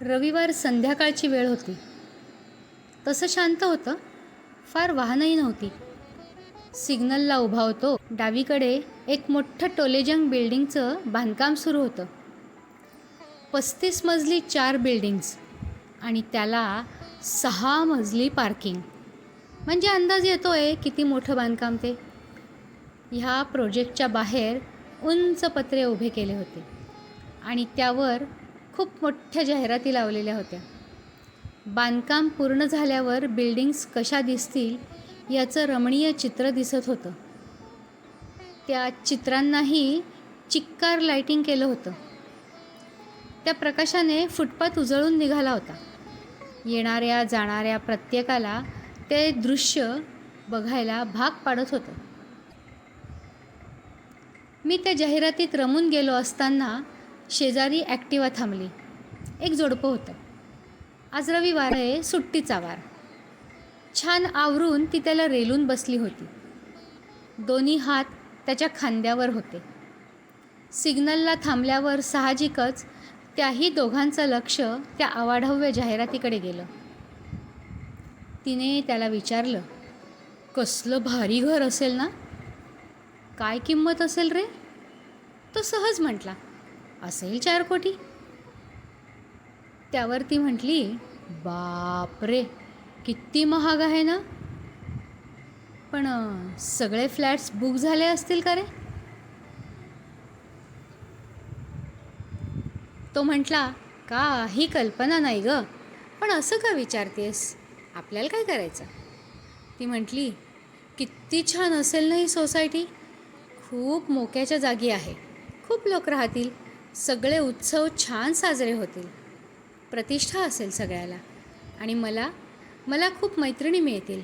रविवार संध्याकाळची वेळ होती. तसं शांत होतं. फार वाहनही नव्हती. सिग्नलला उभा होतो. डावीकडे एक मोठं टोलेजंग बिल्डिंगचं बांधकाम सुरू होतं. 35 मजली 4 बिल्डिंग्स आणि त्याला 6 मजली पार्किंग. म्हणजे अंदाज येतोय किती मोठं बांधकाम ते. ह्या प्रोजेक्टच्या बाहेर उंच पत्रे उभे केले होते आणि त्यावर खूप मोठ्या जाहिराती लावलेल्या होत्या. बांधकाम पूर्ण झाल्यावर बिल्डिंग्स कशा दिसतील याचं रमणीय चित्र दिसत होतं. त्या चित्रांनाही चिक्कार लाईटिंग केलं होतं. त्या प्रकाशाने फुटपाथ उजळून निघाला होता. येणाऱ्या जाणाऱ्या प्रत्येकाला ते दृश्य बघायला भाग पाडत होतं. मी त्या जाहिरातीत रमून गेलो असताना शेजारी ॲक्टिवा थांबली. एक जोडपं होतं. आज रविवार आहे, सुट्टीचा वार. छान आवरून ती त्याला रेलून बसली होती. दोन्ही हात त्याच्या खांद्यावर होते. सिग्नलला थांबल्यावर साहजिकच त्याही दोघांचं लक्ष त्या अवाढव्य जाहिरातीकडे गेलं. तिने त्याला विचारलं, कसलं भारी घर असेल ना? काय किंमत असेल रे? तो सहज म्हटला, असेल 4 कोटी. त्यावर ती म्हटली, बाप रे, किती महाग आहे ना? पण सगळे फ्लॅट्स बुक झाले असतील का रे? तो म्हटला, काही कल्पना नाही ग, पण असं का विचारतेस? आपल्याला काय करायचं? ती म्हटली, किती छान असेल ना ही सोसायटी. खूप मोक्याच्या जागी आहे. खूप लोक राहतील. सगळे उत्सव छान साजरे होतील. प्रतिष्ठा असेल सगळ्याला. आणि मला खूप मैत्रिणी मिळतील.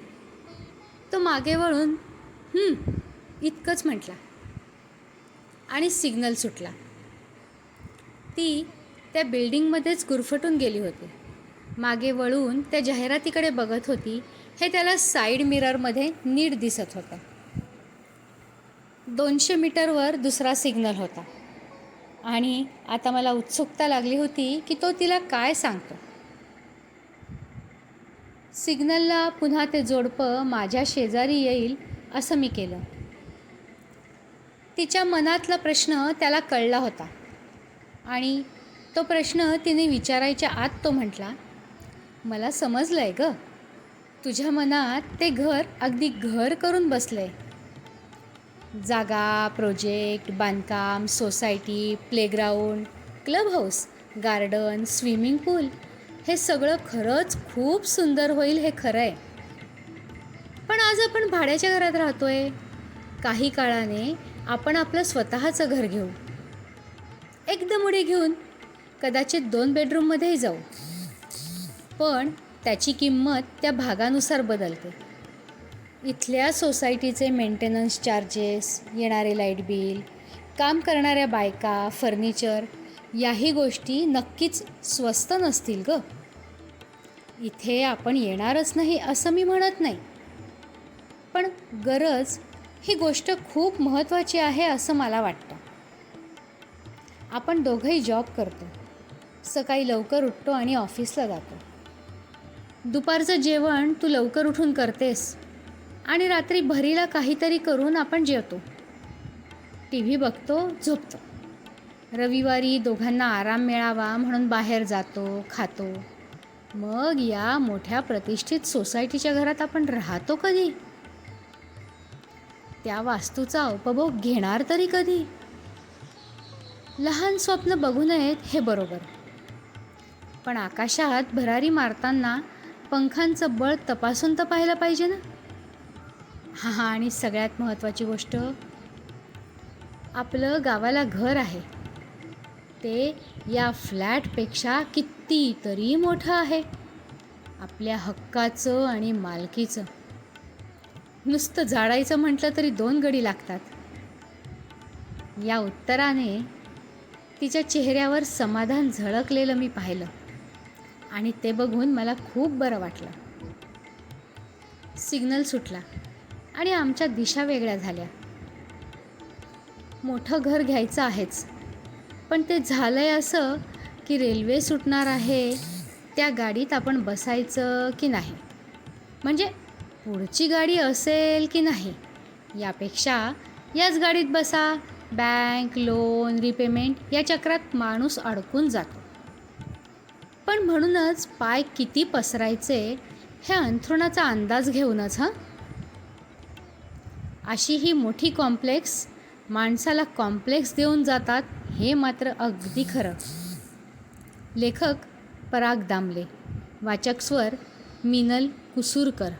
तो मागे वळून इतकंच म्हटला आणि सिग्नल सुटला. ती त्या बिल्डिंगमध्येच गुरफटून गेली होती. मागे वळून त्या जाहिरातीकडे बघत होती. हे त्याला साईड मिररमध्ये नीट दिसत होतं. 200 मीटरवर दुसरा सिग्नल होता आणि आता मला उत्सुकता लागली होती की तो तिला काय सांगतो. सिग्नलला पुन्हा ते जोडपं माझ्या शेजारी येईल असं मी केलं. तिच्या मनातला प्रश्न त्याला कळला होता आणि तो प्रश्न तिने विचारायच्या आत तो म्हटला, मला समजलं आहे ग, तुझ्या मनात ते घर अगदी घर करून बसलं आहे. जागा, प्रोजेक्ट, बांधकाम, society, playground, club house, garden, swimming pool, हे सगळं खरंच खूप सुंदर होईल, हे खरं आहे. पण आज आपण भाड्याच्या घरात राहतोय. काही काळाने आपण आपलं स्वतःचं घर घेऊ. एकदम उडी घेऊन कदाचित 2 बेडरूममध्येही जाऊ. पण त्याची किंमत त्या भागानुसार बदलते. इथल्या सोसायटीचे मेंटेनन्स चार्जेस, येणारे लाईट बिल, काम करणाऱ्या बायका, फर्निचर, याही गोष्टी नक्कीच स्वस्त नसतील ग. इथे आपण येणारच नाही असं मी म्हणत नाही, पण गरज ही गोष्ट खूप महत्त्वाची आहे असं मला वाटतं. आपण दोघंही जॉब करतो. सकाळी लवकर उठतो आणि ऑफिसला जातो. दुपारचं जेवण तू लवकर उठून करतेस आणि रात्री भरीला काहीतरी करून आपण जेवतो. TV बघतो, झोपतो. रविवारी दोघांना आराम मिळावा म्हणून बाहेर जातो, खातो. मग या मोठ्या प्रतिष्ठित सोसायटीच्या घरात आपण राहतो कधी? त्या वास्तूचा उपभोग घेणार तरी कधी? लहान स्वप्न बघू नयेत हे बरोबर, पण आकाशात भरारी मारताना पंखांचं बळ तपासून तर पाहायला पाहिजे ना. आणि सगळ्यात महत्त्वाची गोष्ट, आपलं गावाला घर आहे. ते या फ्लॅटपेक्षा कितीतरी मोठं आहे. आपल्या हक्काचं आणि मालकीचं. नुसतं झाडायचं म्हटलं तरी 2 गडी लागतात. या उत्तराने तिच्या चेहऱ्यावर समाधान झळकलेलं मी पाहिलं आणि ते बघून मला खूप बरं वाटलं. सिग्नल सुटला आणि आमच्या दिशा वेगळ्या झाल्या. मोठं घर घ्यायचं आहेच, पण ते झालंय असं की रेल्वे सुटणार आहे त्या गाडीत आपण बसायचं की नाही, म्हणजे पुढची गाडी असेल की नाही यापेक्षा याच गाडीत बसा. बँक, लोन, रिपेमेंट या चक्रात माणूस अडकून जातो. पण म्हणूनच पाय किती पसरायचे हे अंथरुणाचा अंदाज घेऊनच. अशी ही मोठी कॉम्प्लेक्स माणसाला कॉम्प्लेक्स देऊन जातात हे मात्र अगदी खरं. लेखक पराग दामले, वाचक स्वर मीनल कुसूरकर.